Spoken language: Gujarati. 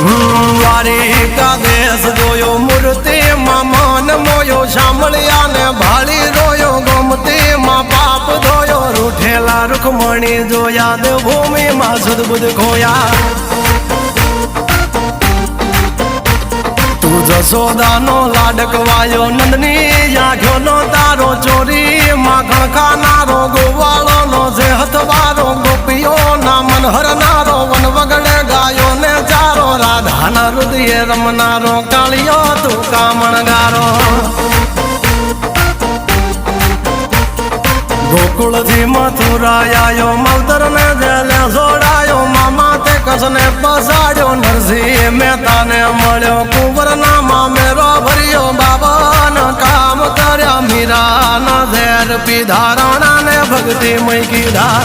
દ્વારિકા દેશ જોયો મૂર્તિ માં મન મોયો સાંભળ્યા ને ભાળી રોયો ગમતી માં પાપ ધોયો રૂઠેલા રૂખમણી જોયા દેવભૂમિ માં સદબુદ્ધ ખોયા તું જશોદાનો લાડકવાયો નંદની આંખો નો તારો ચોરી માખણ ખાનારો ગોવાળો નો જે હથવારો ગોપીઓ ના મન હરનારો વન વગડે ગાયો ને ચારો રાધાના હૃદય રમનારો કાળિયો તું કામણગારો ગોકુળથી મથુરાયો માવતર ને જેલે જોડાયો મામા તે કસને પસાડ્યો નરસિંહ મહેતાને મળ્યો કુંવર ના મામેરો ભર્યો બાબાના કામ કર્યા મીરાના ઝેર પીધા રાણા ને ભક્તિ મય કીધા